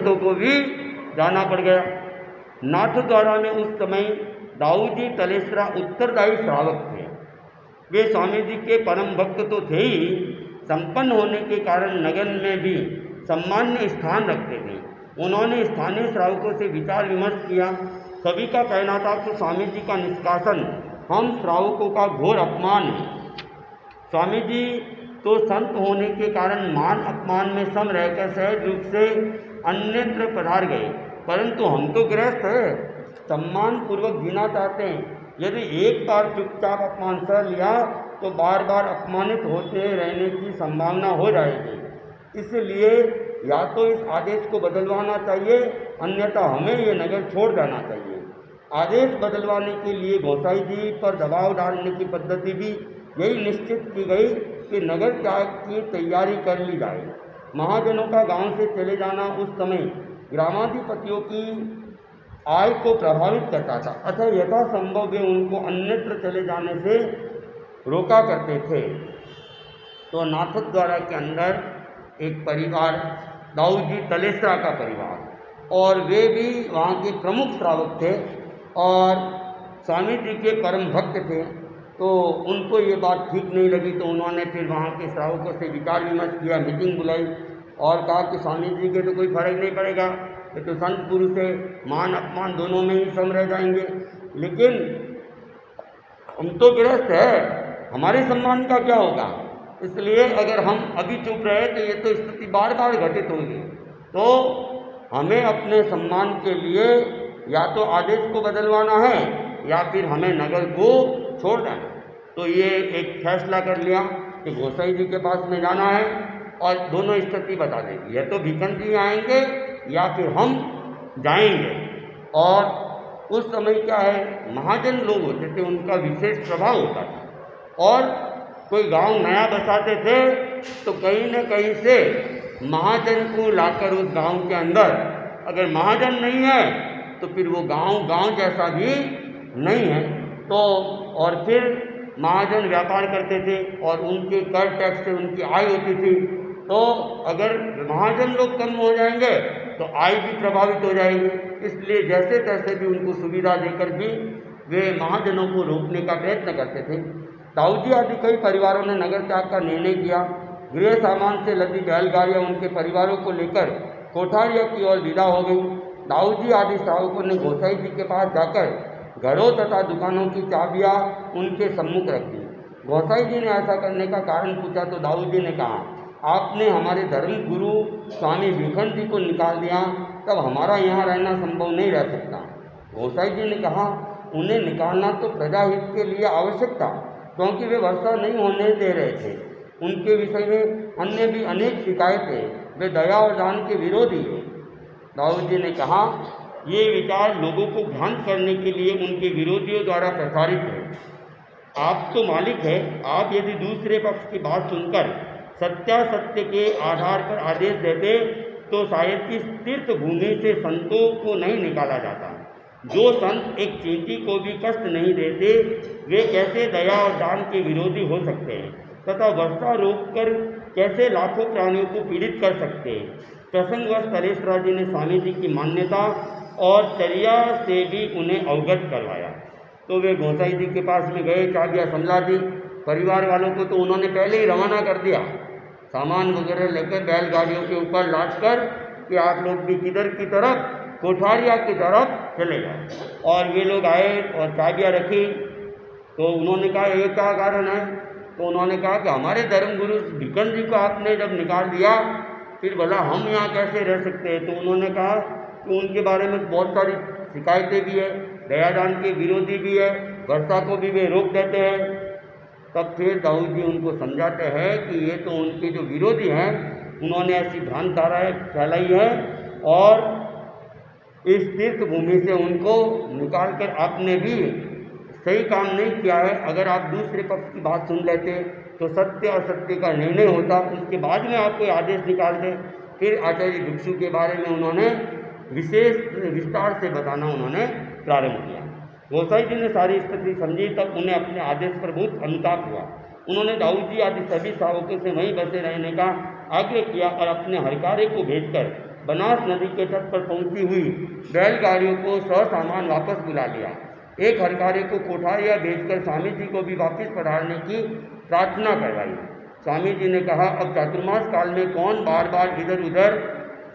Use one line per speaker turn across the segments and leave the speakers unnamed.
भक्तों को भी जाना पड़ गया। नाथद्वारा में उस समय दाऊजी तलेसरा उत्तरदायी श्रावक थे। वे स्वामी जी के परम भक्त तो थे ही, संपन्न होने के कारण नगर में भी सम्मान्य स्थान रखते थे। उन्होंने स्थानीय श्रावकों से विचार विमर्श किया। सभी का कहना था कि स्वामी जी का निष्कासन हम श्रावकों का घोर अपमान है। स्वामी जी तो संत होने के कारण मान अपमान में सम रहकर सहज रूप से अन्यत्र पधार गए, परंतु हम तो गृहस्थ है, सम्मान पूर्वक जीना चाहते हैं। यदि एक बार चुपचाप अपमान सह लिया तो बार बार अपमानित होते रहने की संभावना हो जाएगी। इसलिए या तो इस आदेश को बदलवाना चाहिए, अन्यथा हमें ये नगर छोड़ जाना चाहिए। आदेश बदलवाने के लिए गोसाई जी पर दबाव डालने की पद्धति भी यही निश्चित की गई कि नगर त्याग की तैयारी कर ली जाए। महाजनों का गांव से चले जाना उस समय ग्रामाधिपतियों की आय को प्रभावित करता था, अतः यथासंभव वे उनको अन्यत्र चले जाने से रोका करते थे। तो नाथद्वारा के अंदर एक परिवार, दाऊजी तलेसरा का परिवार, और वे भी वहाँ के प्रमुख श्रावक थे और स्वामी जी के परम भक्त थे। तो उनको ये बात ठीक नहीं लगी, तो उन्होंने फिर वहाँ के श्रावकों से विचार विमर्श किया, मीटिंग बुलाई और कहा कि स्वामी जी के तो कोई फर्क नहीं पड़ेगा, ये तो संत पुरुष है, मान अपमान दोनों में ही सम रह जाएंगे, लेकिन हम तो गृहस्थ है, हमारे सम्मान का क्या होगा। इसलिए अगर हम अभी चुप रहे तो ये तो स्थिति बार बार घटित होगी। तो हमें अपने सम्मान के लिए या तो आदेश को बदलवाना है या फिर हमें नगर को छोड़ देना। तो ये एक फैसला कर लिया कि गोसाई जी के पास में जाना है और दोनों स्थिति बता देगी, या तो भिकन जी आएंगे या फिर हम जाएंगे। और उस समय क्या है, महाजन लोग होते थे, उनका विशेष प्रभाव होता था, और कोई गांव नया बसाते थे तो कहीं न कहीं से महाजन को लाकर उस गांव के अंदर, अगर महाजन नहीं है तो फिर वो गांव जैसा भी नहीं है। तो और फिर महाजन व्यापार करते थे और उनके कर टैक्स से उनकी आय होती थी। तो अगर महाजन लोग कम हो जाएंगे तो आय भी प्रभावित हो जाएगी। इसलिए जैसे तैसे भी उनको सुविधा देकर भी वे महाजनों को रोकने का प्रयत्न करते थे। दाऊजी आदि कई परिवारों ने नगर त्याग का निर्णय किया। गृह सामान से लदी बैलगाड़ियाँ उनके परिवारों को लेकर कोठारिया की ओर विदा हो गई। दाऊजी आदि श्रावकों ने गोसाई जी के पास जाकर घरों तथा दुकानों की चाबियाँ उनके सम्मुख रख दी। गोसाई जी ने ऐसा करने का कारण पूछा तो दाऊजी ने कहा, आपने हमारे धर्म गुरु स्वामी भिखन जी को निकाल दिया, तब हमारा यहाँ रहना संभव नहीं रह सकता। गोसाई जी ने कहा, उन्हें निकालना तो प्रजाहित के लिए आवश्यक था, क्योंकि वे वर्षा नहीं होने दे रहे थे। उनके विषय में अन्य भी अनेक शिकायतें, वे दया और दान के विरोधी हैं। दाऊजी ने कहा, ये विचार लोगों को भ्रांत करने के लिए उनके विरोधियों द्वारा प्रसारित है। आप तो मालिक है, आप यदि दूसरे पक्ष की बात सुनकर सत्यासत्य के आधार पर आदेश देते तो शायद इस तीर्थ भूमि से संतों को नहीं निकाला जाता। जो संत एक चींटी को भी कष्ट नहीं देते, वे कैसे दया और दान के विरोधी हो सकते हैं तथा वर्षा रोककर कैसे लाखों प्राणियों को पीड़ित कर सकते हैं। प्रसंगवश तलेसरा जी ने स्वामी जी की मान्यता और चर्या से भी उन्हें अवगत करवाया। तो वे गोसाई जी के पास में गए, चाबियाँ समझा दी। परिवार वालों को तो उन्होंने पहले ही रवाना कर दिया, सामान वगैरह लेकर बैलगाड़ियों के ऊपर लाद कर कि आप लोग भी किधर की तरफ, कोठारिया की तरफ चले गए। और वे लोग आए और चाबियाँ रखी। तो उन्होंने कहा, ये क्या कारण है? तो उन्होंने कहा कि हमारे धर्मगुरु भिखन जी को आपने जब निकाल दिया, फिर भला हम यहाँ कैसे रह सकते हैं। तो उन्होंने कहा कि उनके बारे में बहुत सारी शिकायतें भी है, दयादान के विरोधी भी है, वर्षा को भी वे रोक देते हैं। तब फिर दाऊजी उनको समझाते हैं कि ये तो उनके जो विरोधी हैं, उन्होंने ऐसी भ्रांत धाराएँ फैलाई है और इस तीर्थ भूमि से उनको निकाल कर आपने भी सही काम नहीं किया है। अगर आप दूसरे पक्ष की बात सुन लेते तो सत्य असत्य का निर्णय होता, उसके बाद में आप कोई आदेश निकाल दें। फिर आचार्य भिक्षु के बारे में उन्होंने विशेष विस्तार से बताना उन्होंने प्रारंभ किया। गोसाई जी ने सारी स्थिति समझी, तब उन्हें अपने आदेश पर बहुत अनुताप हुआ। उन्होंने दाऊजी आदि सभी श्रावकों से वहीं बसे रहने का आग्रह किया और अपने हरकारे को भेजकर बनास नदी के तट पर पहुंची हुई बैलगाड़ियों को ससामान वापस बुला लिया। एक हरकारे को कोठारिया भेजकर स्वामी जी को भी वापस पधारने की प्रार्थना करवाई। स्वामी जी ने कहा, अब चातुर्मास काल में कौन बार बार इधर उधर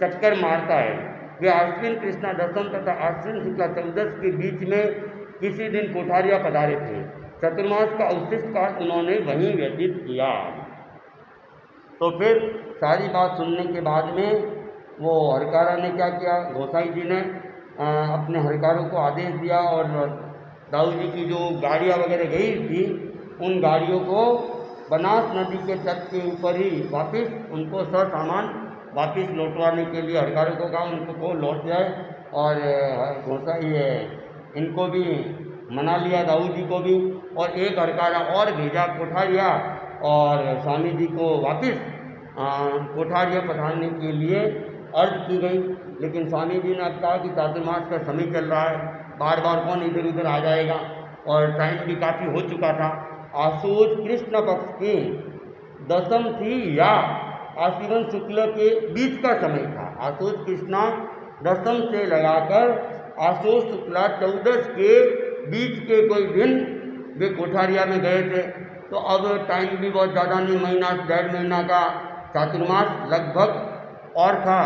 चक्कर मारता है। वे आश्विन कृष्णा दशम तथा आश्विन शुक्ला चौदस के बीच में किसी दिन कोठारिया पधारे थे। चतुर्मास का अवशिष्ट काल उन्होंने वहीं व्यतीत किया। तो फिर सारी बात सुनने के बाद में वो हरकारा ने क्या किया, गोसाई जी ने अपने हरकारों को आदेश दिया और दाऊ जी की जो गाड़ियाँ वगैरह गई थी उन गाड़ियों को बनास नदी के तट के ऊपर ही वापस उनको सामान वापस लौटवाने के लिए हरकारों को कहा उनको लौट जाए। और गोसाई इनको भी मना लिया, दाऊ जी को भी, और एक हरकारा और भेजा कोठारिया और स्वामी जी को वापस कोठारिया पधारने के लिए अर्ज की गई। लेकिन स्वामी जी ने अब कहा कि चातुर्मास का समय चल रहा है, बार बार कौन इधर उधर आ जाएगा, और टाइम भी काफ़ी हो चुका था। आशुज कृष्ण पक्ष की दशम थी या आश्विन शुक्ल के बीच का समय था। आशुज कृष्णा दशम से लगाकर आशुज शुक्ला चौदस के बीच के कोई दिन वे कोठारिया में गए थे। तो अब टाइम भी बहुत ज़्यादा नहीं, महीना 1.5 महीना का चातुर्मास लगभग और था।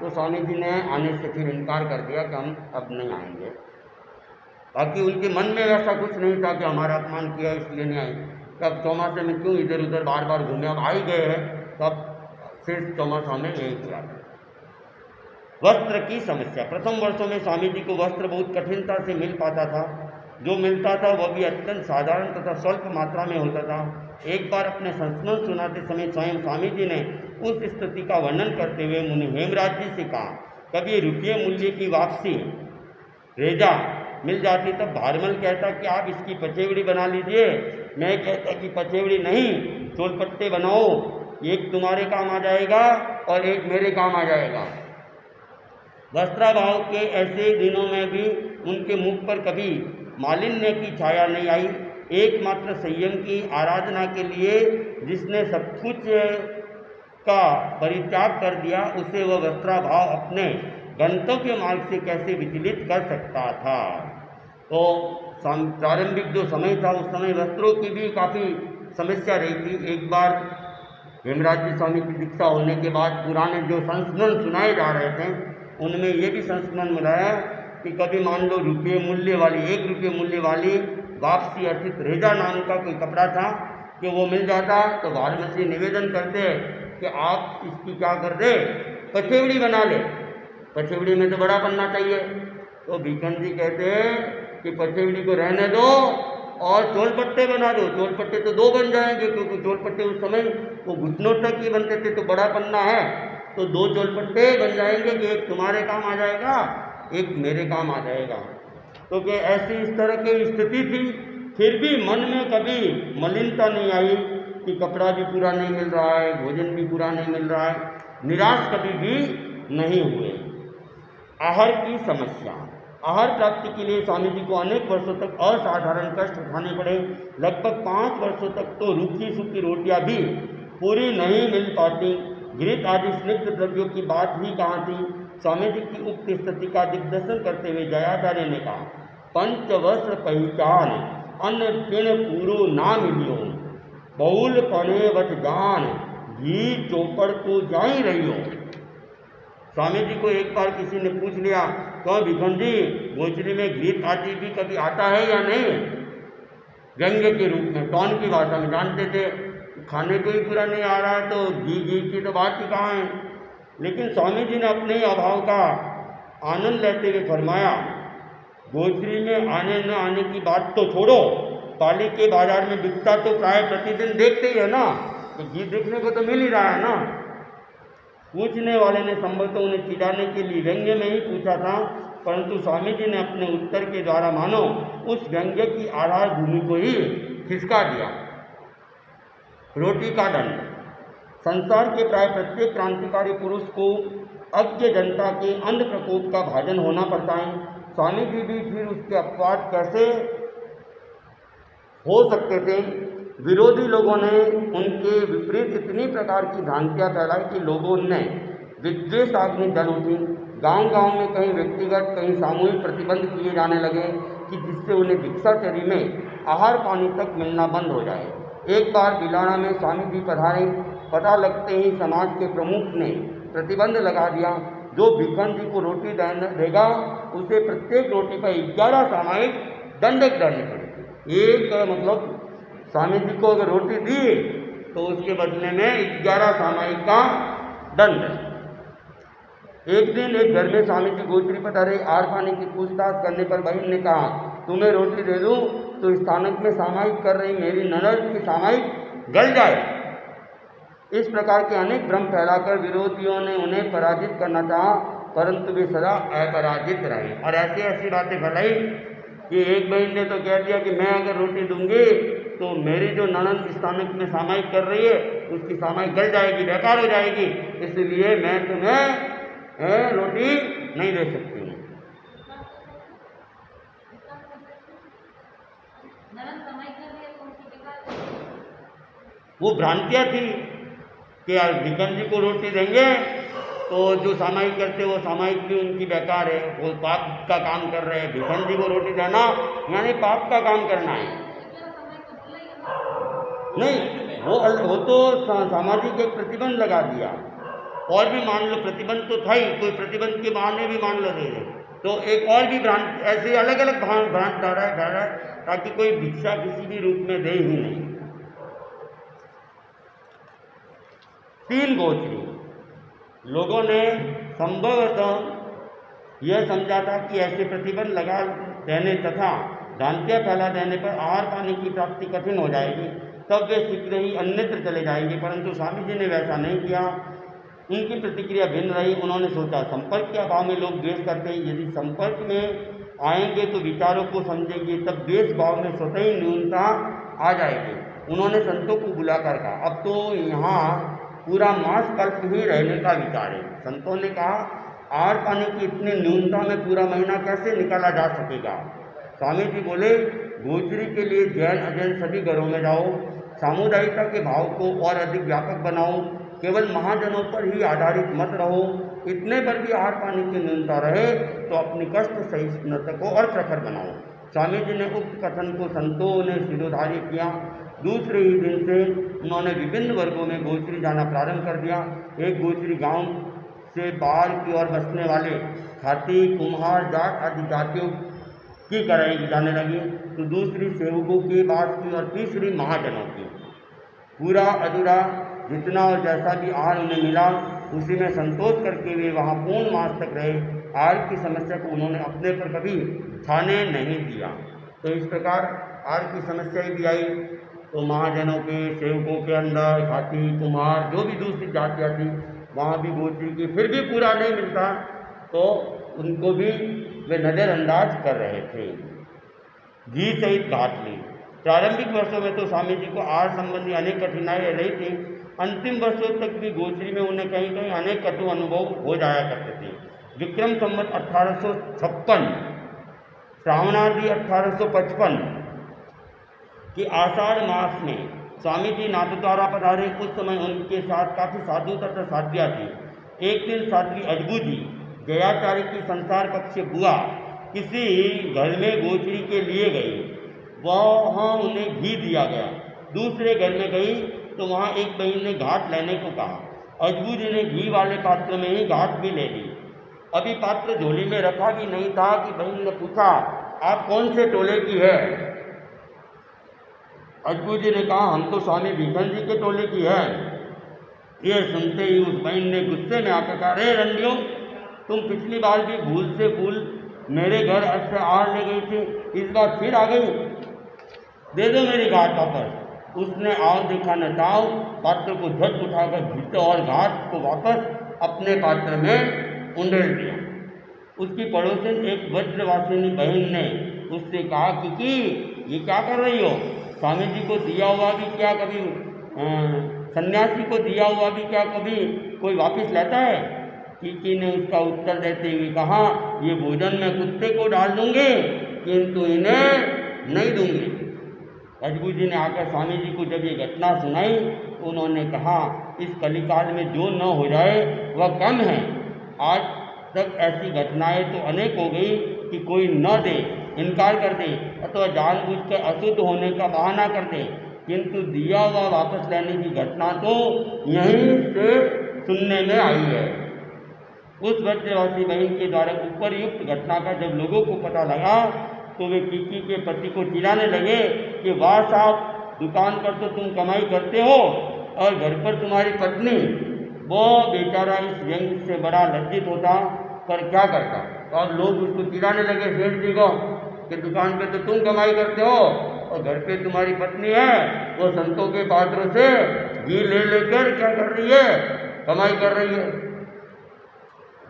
तो स्वामी जी ने आने से फिर इनकार कर दिया कि हम अब नहीं आएंगे। बाकी उनके मन में वैसा कुछ नहीं था कि हमारा अपमान किया इसलिए नहीं आए। तब चौमासे में क्यों इधर उधर बार बार घूमे, अब आ ही गए हैं, तब फिर चौमासा में यही किया। वस्त्र की समस्या। प्रथम वर्षों में स्वामी जी को वस्त्र बहुत कठिनता से मिल पाता था। जो मिलता था वह भी अत्यंत साधारण तथा स्वल्प मात्रा में होता था। एक बार अपने संस्मरण सुनाते समय स्वयं स्वामी जी ने उस स्थिति का वर्णन करते हुए मुनि हेमराज जी से कहा, कभी रुपये मूल्य की वापसी रेजा मिल जाती तब भारमल कहता कि आप इसकी पचेवड़ी बना लीजिए। मैं कहता कि पचेवड़ी नहीं, चोलपट्टे बनाओ, एक तुम्हारे काम आ जाएगा और एक मेरे काम आ जाएगा। वस्त्राभाव के ऐसे दिनों में भी उनके मुख पर कभी मालिन्य की छाया नहीं आई। एकमात्र संयम की आराधना के लिए जिसने सब कुछ का परित्याग कर दिया, उसे वह वस्त्राभाव अपने गंतव्य मार्ग से कैसे विचलित कर सकता था। तो प्रारंभिक जो समय था उस समय वस्त्रों की भी काफ़ी समस्या रही थी। एक बार हेमराज जी स्वामी की दीक्षा होने के बाद पुराने जो संस्मरण सुनाए जा रहे थे उनमें ये भी संस्मरण मिलाया कि कभी मान लो रुपये मूल्य वाली 1 रुपये मूल्य वाली वापसी अर्थित रेजा नाम का कोई कपड़ा था कि वो मिल जाता तो वाराणसी निवेदन करते कि आप इसकी क्या कर दे, पचेवड़ी बना ले। पचेवड़ी में तो बड़ा बनना चाहिए। तो भीखन जी कहते हैं कि पचेवड़ी को रहने दो और चोलपट्टे बना दो। चोलपट्टे तो 2 बन जाएंगे क्योंकि चोलपट्टे उस समय वो घुटनों तक ही बनते थे, तो बड़ा पन्ना है तो 2 चोलपट्टे बन जाएंगे कि एक तुम्हारे काम आ जाएगा, एक मेरे काम आ जाएगा। तो कि ऐसी इस तरह की स्थिति थी, फिर भी मन में कभी मलिनता नहीं आई कि कपड़ा भी पूरा नहीं मिल रहा है, भोजन भी पूरा नहीं मिल रहा है, निराश कभी भी नहीं हुए। आहार की समस्या। आहार प्राप्ति के लिए स्वामी जी को अनेक वर्षों तक असाधारण कष्ट उठाने पड़े। लगभग 5 वर्षों तक तो रूखी सूखी रोटियां भी पूरी नहीं मिल पाती। घृत आदि स्निग्ध द्रव्यों की बात भी कहाँ थी। स्वामी जी की उक्त स्थिति का दिग्दर्शन करते हुए जयाचार्य ने कहा, 5 वर्ष पहचान अन्न पिण पूरो ना मिलियो, बहुल पने वत जान घी चौपड़ तो जा ही रही हो। स्वामी जी को एक बार किसी ने पूछ लिया, क्यों भीखन जी भोजरी में घृत आदि भी कभी आता है या नहीं, व्यंग्य के रूप में, टॉन की भाषा में जानते थे खाने को ही पूरा नहीं आ रहा है तो घी की तो बात ही कहाँ है। लेकिन स्वामी जी ने अपने ही अभाव का आनंद लेते हुए फरमाया, भोजरी में आने न आने की बात तो छोड़ो, पाली के बाजार में बिकता तो प्राय प्रतिदिन देखते ही है ना, तो घी देखने को तो मिल ही रहा है ना। पूछने वाले ने संभवतः उन्हें चिढ़ाने के लिए व्यंग्य में ही पूछा था, परंतु स्वामी जी ने अपने उत्तर के द्वारा मानो उस व्यंग्य की आधार भूमि को ही खिसका दिया। रोटी का दंड। संसार के प्राय प्रत्येक क्रांतिकारी पुरुष को अज्ञ जनता के अंध प्रकोप का भाजन होना पड़ता है। स्वामी जी भी फिर उसके अपवाद कैसे हो सकते थे। विरोधी लोगों ने उनके विपरीत इतनी प्रकार की भ्रांतियाँ फैलाई कि लोगों ने विद्वेषाग्नि जल उठी। गांव-गांव में कहीं व्यक्तिगत कहीं सामूहिक प्रतिबंध किए जाने लगे कि जिससे उन्हें भिक्षाचर्या में आहार पानी तक मिलना बंद हो जाए। एक बार बिलाना में स्वामी जी पधारे। पता लगते ही समाज के प्रमुख ने प्रतिबंध लगा दिया, जो भिखन जी को रोटी देगा उसे प्रत्येक रोटी पर 11 सामायिक दंडक डालनी पड़ेगी। एक मतलब स्वामी जी को अगर रोटी दी तो उसके बदले में 11 सामायिक का दंड। एक दिन एक घर में स्वामी जी गोचरी पधारे। आहार पानी की पूछताछ करने पर बहन ने कहा, तुम्हें रोटी दे दूं तो स्थानक में सामायिक कर रही मेरी ननद की सामायिक गल जाए। इस प्रकार के अनेक भ्रम फैलाकर विरोधियों ने उन्हें पराजित करना चाहा, परंतु वे सदा अपराजित रहे। और ऐसी ऐसी बातें फैलाई कि एक बहन ने तो कह दिया कि मैं अगर रोटी दूंगी तो मेरी जो ननद स्थानक में सामायिक कर रही है उसकी सामायिक गल जाएगी, बेकार हो जाएगी, इसलिए मैं तुम्हें रोटी नहीं दे सकती। वो भ्रांतियाँ थी कि यार भिखन जी को रोटी देंगे तो जो सामायिक करते वो सामायिक भी उनकी बेकार है, वो पाप का काम कर रहे हैं। भिखन जी को रोटी देना यानी पाप का काम करना है। नहीं, वो तो सामाजिक एक प्रतिबंध लगा दिया। और भी मान लो प्रतिबंध तो था ही, कोई प्रतिबंध के बहाने भी मान लो दे दे तो एक और भी भ्रांत ऐसे अलग अलग भ्रांत डाला है ताकि कोई भिक्षा किसी भी रूप में दे ही नहीं। 3 गोचरी लोगों ने संभवतः यह समझा था कि ऐसे प्रतिबंध लगा देने तथा भ्रांतियाँ फैला देने पर आहार पानी की प्राप्ति कठिन हो जाएगी, तब वे शीघ्र ही अन्यत्र चले जाएंगे। परंतु स्वामी जी ने वैसा नहीं किया। उनकी प्रतिक्रिया भिन्न रही। उन्होंने सोचा, संपर्क के अभाव में लोग द्वेष करते हैं, यदि संपर्क में आएंगे तो विचारों को समझेंगे, तब द्वेष भाव में स्वतः ही न्यूनता आ जाएगी। उन्होंने संतों को बुलाकर कहा, अब तो यहाँ पूरा मास कल्प ही रहने का विचार है। संतों ने कहा, आहार पानी की इतनी न्यूनता में पूरा महीना कैसे निकाला जा सकेगा। स्वामी जी बोले, गोचरी के लिए जैन अजैन सभी घरों में जाओ, सामुदायिकता के भाव को और अधिक व्यापक बनाओ, केवल महाजनों पर ही आधारित मत रहो। इतने पर भी आहार पानी की न्यूनता रहे तो अपनी कष्ट सहिष्णुता को और प्रखर बनाओ। स्वामी जी ने उक्त कथन को संतों ने शिरोधार्य किया। दूसरे ही दिन से उन्होंने विभिन्न वर्गों में गोचरी जाना प्रारंभ कर दिया। एक गोचरी गांव से बाहर की ओर बसने वाले खाती, कुम्हार, जाट आदि जातियों की कराई जाने लगी, तो दूसरी सेवकों की, बास की और तीसरी महाजनों की। पूरा अधूरा जितना और जैसा भी आहार उन्हें मिला उसी में संतोष करके वे वहाँ पूर्ण मास तक रहे। आहार की समस्या को उन्होंने अपने पर कभी छाने नहीं दिया। तो इस प्रकार आहार की समस्या भी आई तो महाजनों के, सेवकों के अंदर खाती, कुम्हार, जो भी दूसरी जातियाँ थी वहाँ भी गोचरी की, फिर भी पूरा नहीं मिलता तो उनको भी वे नज़रअंदाज कर रहे थे। घी सहित घाट ली। प्रारंभिक वर्षों में तो स्वामी जी को आहार संबंधी अनेक कठिनाई रही थी। अंतिम वर्षों तक भी गोचरी में उन्हें कहीं कहीं अनेक कटु अनुभव हो जाया करते थे। विक्रम संवत 1856, श्रावणादि 1855 कि आषाढ़ मास में स्वामी जी नाथद्वारा पधारे। उस समय उनके साथ काफ़ी साधु तथा साध्वियाँ थी। एक दिन साध्वी अजबू जी जयाचार्य की संसार पक्ष बुआ किसी घर में गोचरी के लिए गई। वहाँ उन्हें घी दिया गया। दूसरे घर में गई तो वहाँ एक बहन ने घाट लेने को कहा। अजबू जी ने घी वाले पात्र में ही घाट भी ले ली। अभी पात्र झोली में रखा भी नहीं था कि बहन ने पूछा, आप कौन से टोले की है। अजबू जी ने कहा, हम तो स्वामी भिखन जी के टोले की है। ये सुनते ही उस बहन ने गुस्से में आकर कहा, अरे रंडियों, तुम पिछली बार भी भूल से भूल मेरे घर से आहार ले गई थी, इस बार फिर आ गई, दे दो मेरी घाट वापस। उसने आओ देखा न ताओ, पात्र को झट उठाकर घीटा और घाट को वापस अपने पात्र में उंडेल दिया। उसकी पड़ोसन एक वज्रवासिनी बहन ने उससे कहा कि ये क्या कर रही हो, स्वामी जी को दिया हुआ भी क्या कभी सन्यासी को दिया हुआ भी क्या कभी कोई वापस लेता है। किकी ने उसका उत्तर देते हुए कहा, ये भोजन मैं कुत्ते को डाल दूंगी किंतु इन्हें नहीं दूंगी। अजबू जी ने आकर स्वामी जी को जब ये घटना सुनाई तो उन्होंने कहा, इस कलिकाल में जो न हो जाए वह कम है। आज तक ऐसी घटनाएं तो अनेक हो गई कि कोई न दे, इनकार कर दे अथवा जानबूझकर अशुद्ध होने का बहाना कर दे, किंतु दिया हुआ वापस लेने की घटना तो यहीं से सुनने में आई है। उस ब्रजवासी बहन के द्वारा उपरयुक्त घटना का जब लोगों को पता लगा तो वे कीकी के पति को चिल्लाने लगे कि वाह साहब, दुकान पर तो तुम कमाई करते हो और घर पर तुम्हारी पत्नी। वो बेचारा इस व्यंग से बड़ा लज्जित होता, पर क्या करता। और लोग उसको चिल्लाने लगे सेठ जी को कि दुकान पे तो तुम कमाई करते हो और घर पे तुम्हारी पत्नी है, वो संतों के पात्रों से घी ले लेकर क्या कर रही है, कमाई कर रही है।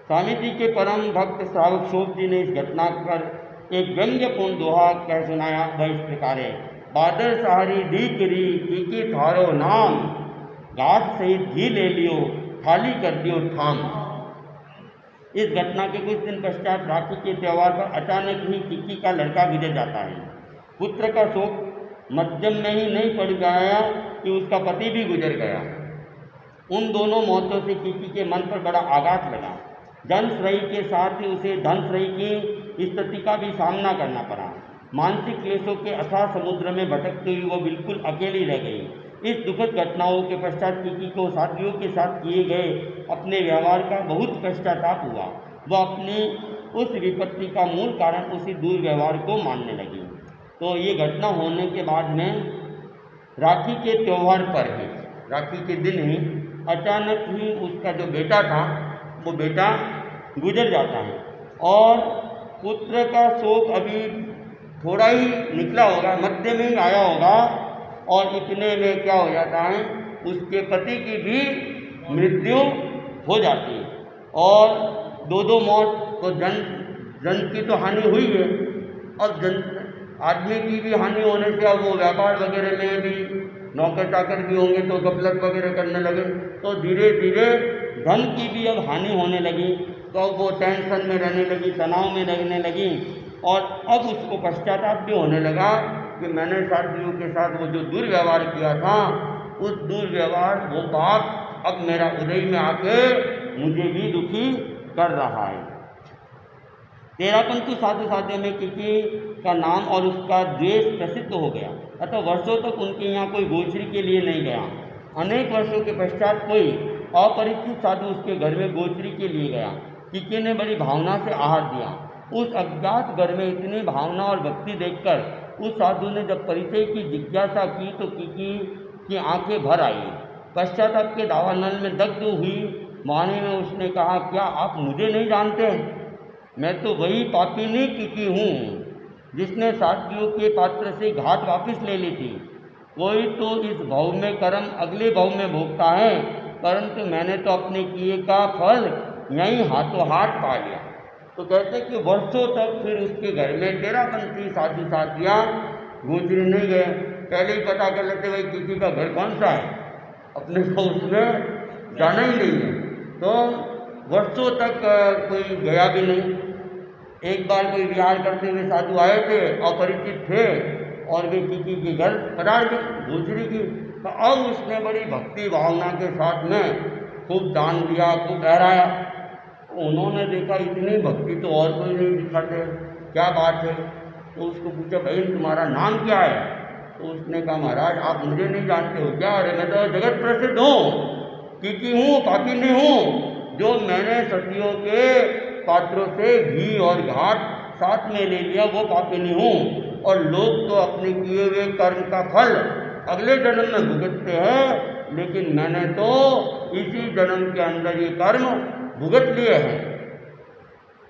स्वामी जी के परम भक्त श्रावक शोभ जी ने इस घटना पर एक व्यंग्यपूर्ण दोहा कह सुनाया। वह इस प्रकार है। बादल सहारी दीकरी कीकी थारो नाम, गाठ सहित घी ले लियो थाली कर दियो ठाम। इस घटना के कुछ दिन पश्चात राखी के त्यौहार पर अचानक ही कीकी का लड़का गुजर जाता है। पुत्र का शोक मध्यम में ही नहीं पड़ गया कि उसका पति भी गुजर गया। उन दोनों मौतों से कीकी के मन पर बड़ा आघात लगा। धनश्रयी के साथ ही उसे धनश्रयी की स्थिति का भी सामना करना पड़ा। मानसिक क्लेशों के अथाह समुद्र में भटकते हुए वो बिल्कुल अकेली रह गई। इस दुखद घटनाओं के पश्चात कीकी को साथियों के साथ किए गए अपने व्यवहार का बहुत पश्चाताप हुआ। वह अपनी उस विपत्ति का मूल कारण उसी दुर्व्यवहार को मानने लगी। तो ये घटना होने के बाद में राखी के त्यौहार पर ही, राखी के दिन ही अचानक ही उसका जो बेटा था वो बेटा गुजर जाता है। और पुत्र का शोक अभी थोड़ा ही निकला होगा, मध्य में ही आया होगा, और इतने में क्या हो जाता है, उसके पति की भी मृत्यु हो जाती है। और दो मौत तो जन की तो हानि हुई है, और आदमी की भी हानि होने से अब वो व्यापार वगैरह में भी नौकर चाकर भी होंगे तो गफलत वगैरह करने लगे, तो धीरे धीरे धन की भी अब हानि होने लगी। तो अब वो टेंशन में रहने लगी, तनाव में रहने लगी, और अब उसको पश्चाताप भी होने लगा कि मैंने साथियों के साथ वो जो दुर्व्यवहार किया था, उस दुर्व्यवहार वो पाप अब मेरा उदय में आके मुझे भी दुखी कर रहा है। तेरापंथी साधु साध्य में कीकी का नाम और उसका द्वेष प्रसिद्ध हो गया, अतः वर्षों तक उनके यहाँ कोई गोचरी के लिए नहीं गया। अनेक वर्षों के पश्चात कोई अपरिचित साधु उसके घर में गोचरी के लिए गया। कीकी ने बड़ी भावना से आहार दिया। उस अज्ञात घर में इतनी भावना और भक्ति देखकर उस साधु ने जब परिचय की जिज्ञासा की तो कीकी की आंखें भर आई। पश्चाताप के दावानल में दग्ध हुई वाणी में उसने कहा, क्या आप मुझे नहीं जानते? मैं तो वही पापिनी कीकी हूँ जिसने साथियों के पात्र से घाट वापस ले ली थी। कोई तो इस भव में कर्म अगले भव में भोगता है, परंतु मैंने तो अपने किए का फल यहीं हाथों हाथ पा लिया। तो कहते कि वर्षों तक फिर उसके घर में तेरापंथी साधु साथियाँ गोचरी नहीं गए। पहले ही पता कर लेते भाई कीकी का घर कौन सा है, अपने को उसमें जाना ही नहीं है। तो वर्षों तक कोई गया भी नहीं। एक बार कोई विहार करते हुए साधु आए थे, अपरिचित थे, और वे कीकी के घर पधार गए गोचरी की। तो अब उसने बड़ी भक्ति भावना के साथ में खूब दान दिया, खूब बहराया। उन्होंने देखा इतनी भक्ति तो और कोई नहीं दिखाते, क्या बात है। तो उसको पूछा, बहन तुम्हारा नाम क्या है? तो उसने कहा, महाराज आप मुझे नहीं जानते हो क्या? अरे मैं तो जगत प्रसिद्ध हूँ, कीकी हूँ, पापिनी हूँ, जो मैंने सतियों के पात्रों से घी और घाट साथ में ले लिया, वो पापिनी हूँ। और लोग तो अपने किए हुए कर्म का फल अगले जन्म में भुगतते हैं, लेकिन मैंने तो इसी जन्म के अंदर ये कर्म भुगत लिए हैं।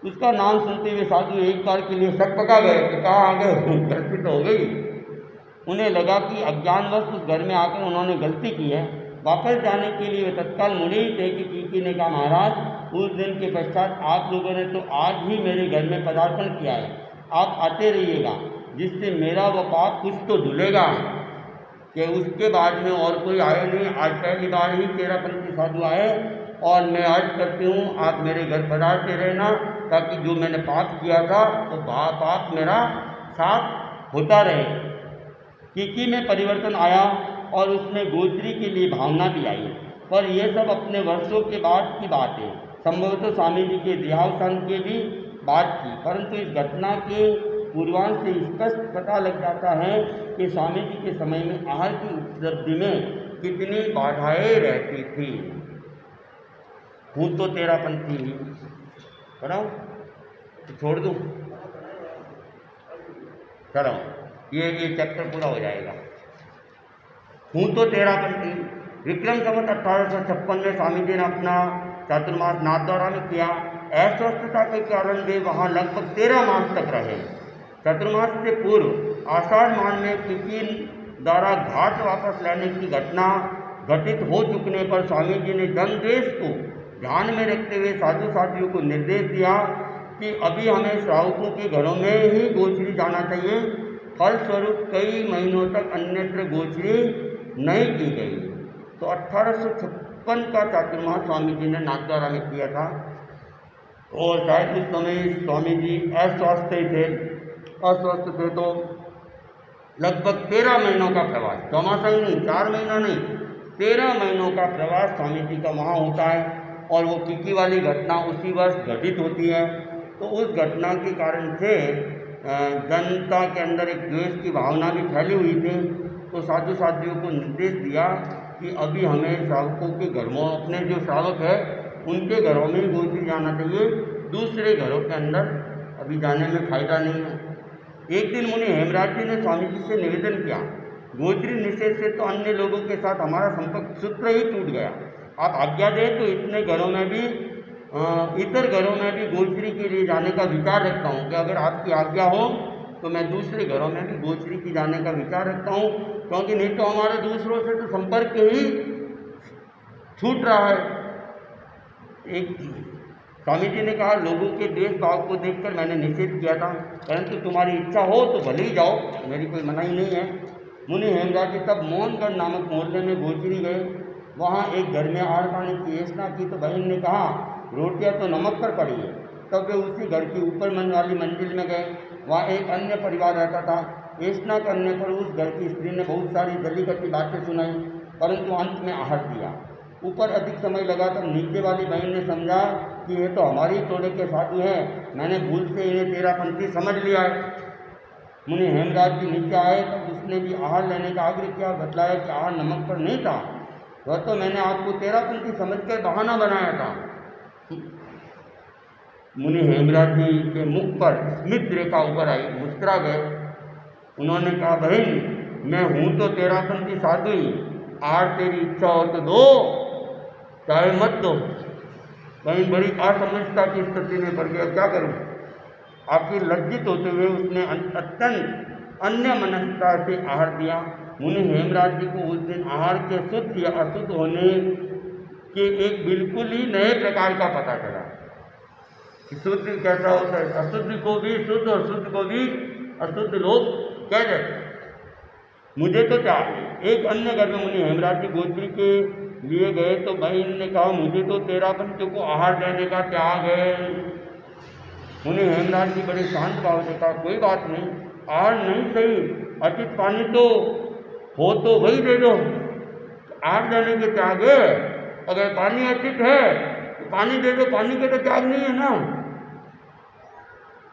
उसका नाम सुनते हुए साधु एक बार के लिए शक पका गए कि कहाँ आ गए, गलती तो हो गई। उन्हें लगा कि अज्ञानवश उस घर में आकर उन्होंने गलती की है। वापस जाने के लिए वे तत्काल मुड़े ही थे कि कीकी ने कहा, महाराज उस दिन के पश्चात आप लोगों ने तो आज ही मेरे घर में पदार्पण किया है, आप आते रहिएगा, जिससे मेरा वो पाप कुछ तो धुलेगा। कि उसके बाद में और कोई आए नहीं, आज पहली बार ही तेरापंथी साधु आए, और मैं आज करती हूँ आप मेरे घर पधारते रहना, ताकि जो मैंने पाप किया था वो पाप मेरा साफ होता रहे। कीकी में परिवर्तन आया और उसमें गोचरी के लिए भावना भी आई। पर यह सब अपने वर्षों के बाद की बात है। संभवतः स्वामी जी के देहावसान के भी बात की, परंतु इस घटना के पूर्वांश से स्पष्ट पता लग जाता है कि स्वामी जी के समय में आहार की उपलब्धि में कितनी बाधाएं रहती थी। हूँ तो तेरा पंथी ही पढ़ाओ तो छोड़ दूँ, चलो ये चैप्टर पूरा हो जाएगा। हूँ तो तेरा पंथी। विक्रम संवत 1856 में स्वामी जी ने अपना चातुर्मास नाथद्वारा में किया। अस्वस्थता के कारण वे वहाँ लगभग 13 मास तक रहे। चातुर्मास से पूर्व आषाढ़ माह में किसी द्वारा घाट वापस लाने की घटना घटित हो चुकने पर स्वामी जी ने जमद्वेष को ध्यान में रखते हुए साधु साथियों को निर्देश दिया कि अभी हमें श्रावकों के घरों में ही गोचरी जाना चाहिए। फलस्वरूप कई महीनों तक अन्यत्र गोचरी नहीं की गई। तो 1856 का चातुर्मास स्वामी जी ने नाथद्वारा में किया था और शायद उस समय स्वामी जी अस्वस्थ थे तो लगभग 13 महीनों का प्रवास, चौमासा ही नहीं, 4 महीना नहीं, 13 महीनों का प्रवास स्वामी जी का वहाँ होता है। और वो किकी वाली घटना उसी वर्ष घटित होती है। तो उस घटना के कारण से जनता के अंदर एक द्वेष की भावना भी फैली हुई थी। तो साधु साथियों को निर्देश दिया कि अभी हमें श्रावकों के घरों, अपने जो श्रावक है उनके घरों में ही गोचरी जाना चाहिए, दूसरे घरों के अंदर अभी जाने में फायदा नहीं है। एक दिन मुनि हेमराज जी ने स्वामी जी से निवेदन किया, गोचरी निषेध से तो अन्य लोगों के साथ हमारा संपर्क सूत्र ही टूट गया। आप आज्ञा दें तो इतने घरों में भी इतर घरों में भी गोचरी के लिए जाने का विचार रखता हूँ कि अगर आपकी आज्ञा हो तो मैं दूसरे घरों में भी गोचरी की जाने का विचार रखता हूँ, क्योंकि नहीं तो हमारे दूसरों से तो संपर्क ही छूट रहा है। एक स्वामी जी ने कहा, लोगों के द्वेष भाव को देखकर मैंने निषेध किया था, परंतु तुम्हारी इच्छा हो तो भले ही जाओ, मेरी कोई मनाही नहीं है। मुनि हेमराज जी तब मोहनगढ़ नामक मोहल्ले में गोचरी गए। वहाँ एक घर में आहार पानी की याचना की तो बहन ने कहा, रोटियां तो नमक पर पड़ी है। तब वे उसी घर की ऊपर मन वाली मंजिल में गए। वहाँ एक अन्य परिवार रहता था। याचना करने पर उस घर की स्त्री ने बहुत सारी जली कटी बातें सुनाई, परंतु अंत में आहार दिया। ऊपर अधिक समय लगा तब नीचे वाली बहन ने समझा कि ये तो हमारी टोले के साधु हैं, मैंने भूल से इन्हें तेरा पंथी समझ लिया है। मुनि हेमराज जी नीचे आए तब उसने भी आहार लेने का आग्रह किया। बतलाया कि आहार नमक पर नहीं था, वह तो मैंने आपको तेरा पंथी समझकर बहाना बनाया था। मुनि हेमराज जी के मुख पर स्मित रेखा ऊपर आई, मुस्कुरा गए। उन्होंने कहा, बहन मैं हूँ तो तेरा पंथी साधु ही, आहार तेरी इच्छा हो तो दो, चाहे मत दो। बहन बड़ी असमझता की स्थिति में पड़ गया, क्या करूँ। आखिर लज्जित होते हुए उसने अत्यंत अन्य मनस्ता से आहार दिया। मुनि हेमराज जी को उस दिन आहार के शुद्ध या अशुद्ध होने के एक बिल्कुल ही नए प्रकार का पता चला कि शुद्ध कैसा होता है। अशुद्ध को भी शुद्ध और शुद्ध को भी अशुद्ध लोग कह देते। मुझे तो चाहिए। एक अन्य घर में मुनि हेमराज जी गोचरी के लिए गए तो बहन ने कहा, मुझे तो तेरा पंथी को आहार देने का त्याग है। मुनि हेमराज जी बड़े शांत भाव से कहा, कोई बात नहीं, आहार नहीं सही, अतित पानी तो हो तो वही दे दो। आहार देने के त्याग है, अगर पानी अतित है तो पानी दे दो, पानी के तो त्याग नहीं है ना।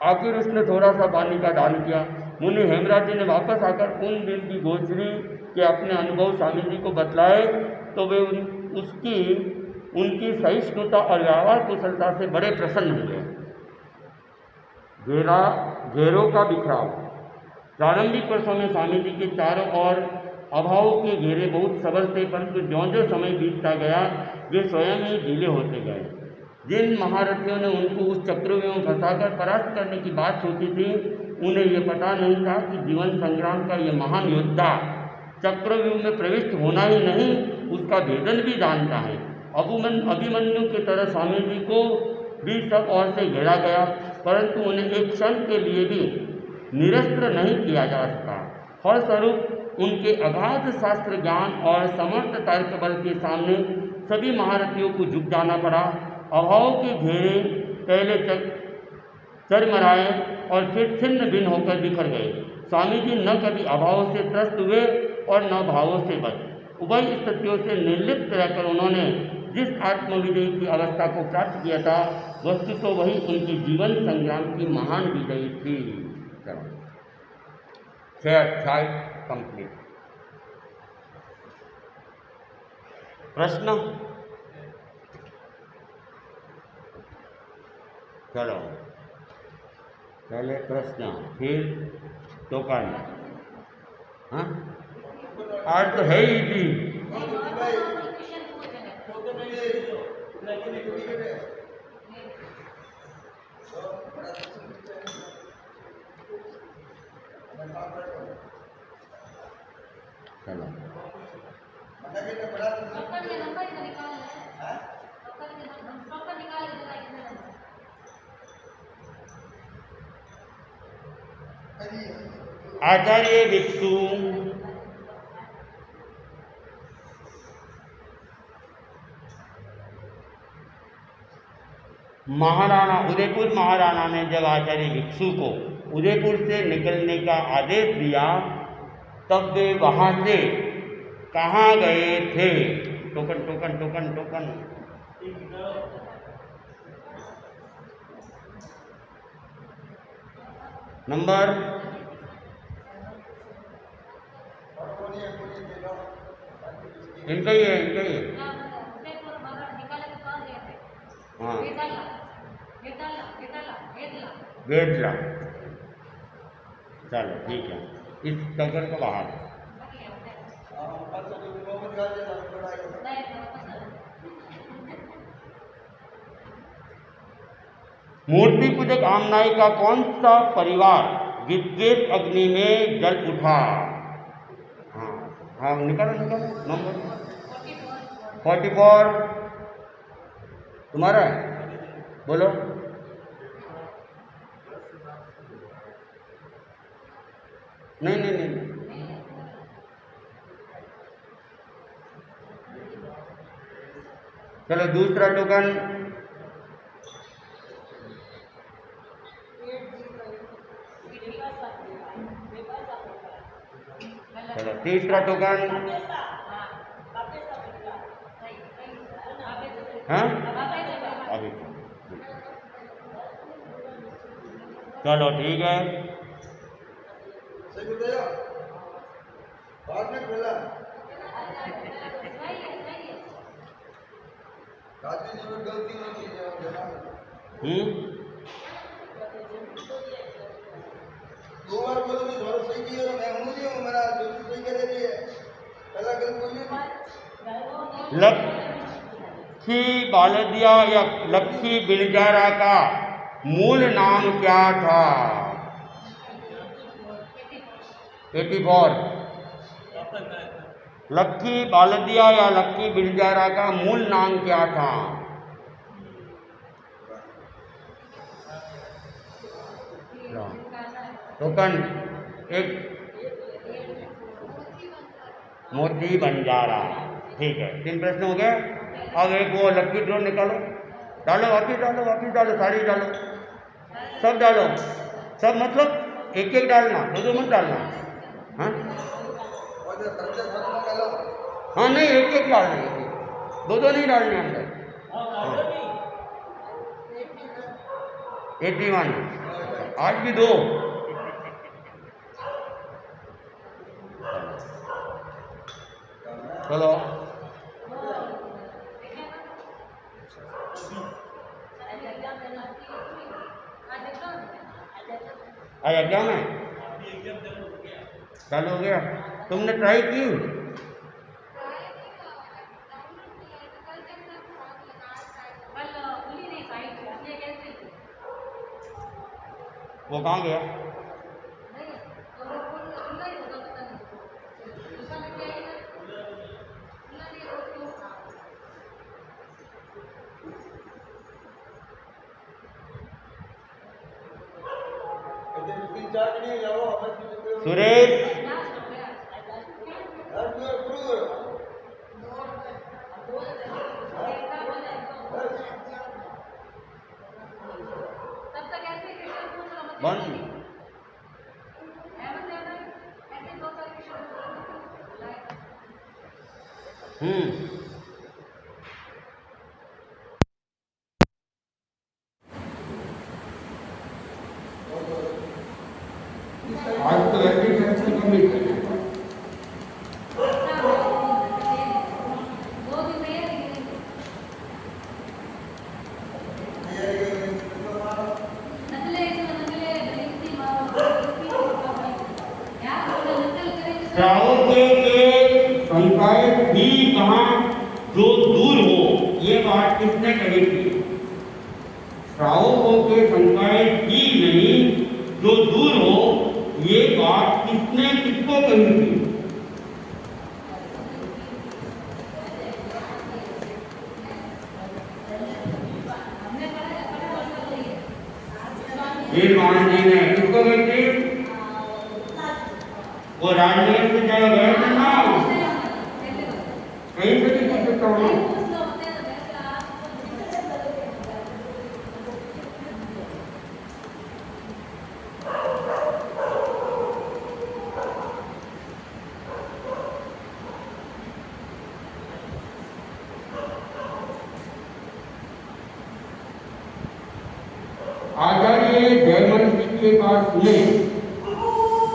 आखिर उसने थोड़ा सा पानी का दान किया। मुनि हेमराज जी ने वापस आकर उन दिन की गोचरी के अपने अनुभव स्वामी जी को बतलाए तो वे उनकी सहिष्णुता और व्यवहार कुशलता से बड़े प्रसन्न हुए। घेरों का बिखराव। प्रारंभिक वर्षों में स्वामी जी के चारों ओर अभाव के घेरे बहुत सबल थे, परंतु ज्यों-ज्यों समय बीतता गया वे स्वयं ही ढीले होते गए। जिन महारथियों ने उनको उस चक्रव्यूह में फंसाकर परास्त करने की बात सोची थी, उन्हें ये पता नहीं था कि जीवन संग्राम का ये महान योद्धा चक्रव्यूह में प्रविष्ट होना ही नहीं, उसका भेदन भी जानता है। अभिमन्यु की तरह स्वामी जी को भी सब ओर से घेरा गया, परंतु उन्हें एक क्षण के लिए भी निरस्त्र नहीं किया जा सका। फलस्वरूप उनके अगाध शास्त्र ज्ञान और समर्थ तर्क बल के सामने सभी महारथियों को झुक जाना पड़ा। अभाव के घेरे पहले चरमराए और फिर छिन्न भिन्न होकर बिखर गए। स्वामी जी न कभी अभाव से त्रस्त हुए और न भावों से बचे। उभय स्थितियों से निर्लिप्त रहकर उन्होंने जिस आत्मविजय की अवस्था को प्राप्त किया था, वस्तु तो वही उनकी जीवन संग्राम की महान विजयी थी। चलो 6 अध्याय कंप्लीट। प्रश्न? चलो पहले प्रश्न फिर टोकन। हाँ आज तो है ही थी। चलो आचार्य भिक्षु महाराणा उदयपुर महाराणा ने जब आचार्य भिक्षु को उदयपुर से निकलने का आदेश दिया, तब वे वहां से कहाँ गए थे? Token token token token. Number इनका ही है, इनका ही है। हाँ वेदला। चलो ठीक है, इस टोकन को बाहर। मूर्ति पूजक आमनाई का कौन सा परिवार विद्वेष अग्नि में जल उठा? हाँ हाँ निकालो निकालो नंबर 44 तुम्हारा है, बोलो। नहीं नहीं नहीं, नहीं। चलो दूसरा टोकन। चलो तीसरा टोकन। हाँ अभी चलो ठीक है। लक्खी बालदिया या लक्खी बिलजारा का मूल नाम क्या था? 84 लक्खी बालदिया या लक्खी बिलजारा का मूल नाम क्या था? टोकन एक मोती बंजारा। ठीक है, 3 प्रश्न हो गए। अब एक वो लक्की ड्रॉ निकालो, डालो वापिस डालो, वापिस डालो, सारी डालो, सब डालो, सब मतलब एक एक डालना, दो मत डालना। हाँ हाँ नहीं एक एक डालना, दो नहीं डालने अंदर। 81 आज भी 2। चलो आज एग्जाम है, चालू हो गया। तुमने ट्राई की? वो कहाँ गया? सुरेश बंद। आज तो ऐसे ही फैसले कम ही करने श्रावकों के संकाय भी कहाँ जो दूर हो, ये बात किसने कही थी? श्रावकों के संकाय भी नहीं जो दूर हो, ये बात किसने किसको कही थी? मान जी ने किसको कही थी? वो राजनगर से जब गए थे ना, कहीं से भी पूछ सकता हूँ। आचार्य जयमन जी के पास में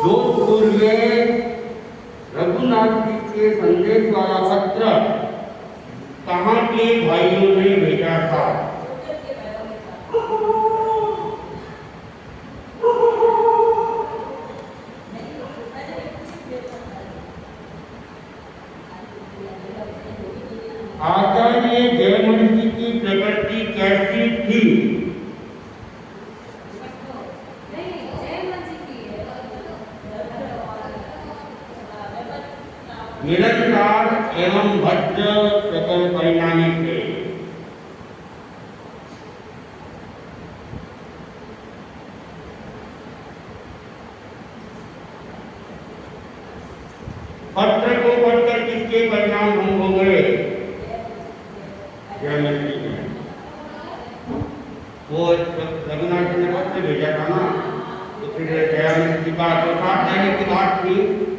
जोधपुर में रघुनाथ जी के संदेश वाला पत्र कहाँ के भाइयों ने भेजा था? आचार्य जयमन जी की प्रकृति कैसी थी? निरंकार एवं भद्र सकल परिणामी थे। पत्र को पढ़कर किसके परिणाम भंग हो गए? जयमन जी ने। वो रघुनाथ जी ने पत्र भेजा था ना, तो फिर जयमन जी का तो साथ जाने की बात थी।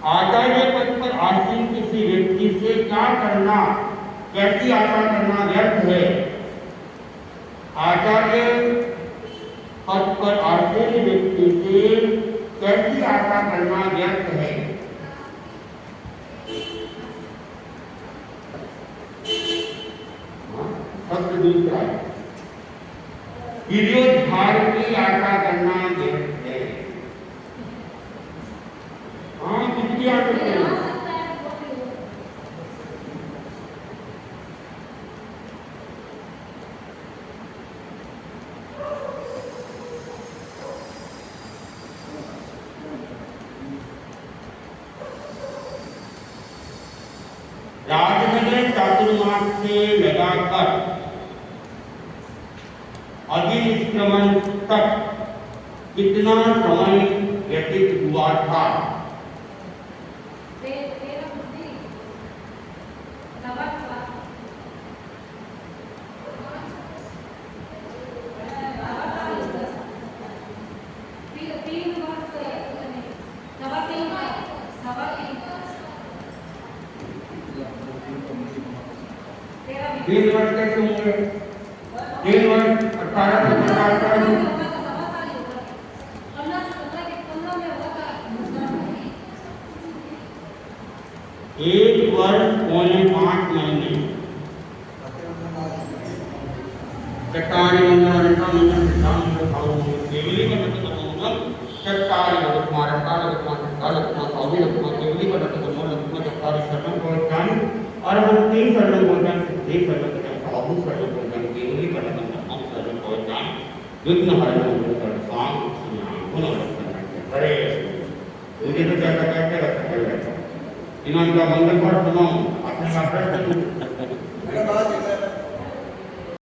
आचार्य पद पर आसीन किसी व्यक्ति से क्या करना, कैसी आशा करना व्यर्थ है? आचार्य पद पर आसीन व्यक्ति से कैसी आशा करना व्यर्थ है? शब्द दूसरा, गिरियोद्धार की आशा करना व्यर्थ है। किसकी आशा करना? राजनगर चातुर्मास से लगाकर अधिनिष्क्रमण तक कितना समय व्यतीत हुआ था? तीन वर्ष कैसे होंगे? 3 वर्ष 1850 का एक वर्ष पौने 5 महीने। चट्टारी मंगल केवली चट्टारी चट्टारी शरण बोलतान अरहंती शरण बोलतान सिद्धि शरण साधु शरण बोलतान केवली हम शरण बोलतान विघ्न हरण बोलतान स्वाम अरे मुझे तो जैसा कहते रहता है इन्होंने का मंगल पाठ सुनाऊं अपने का प्रश्न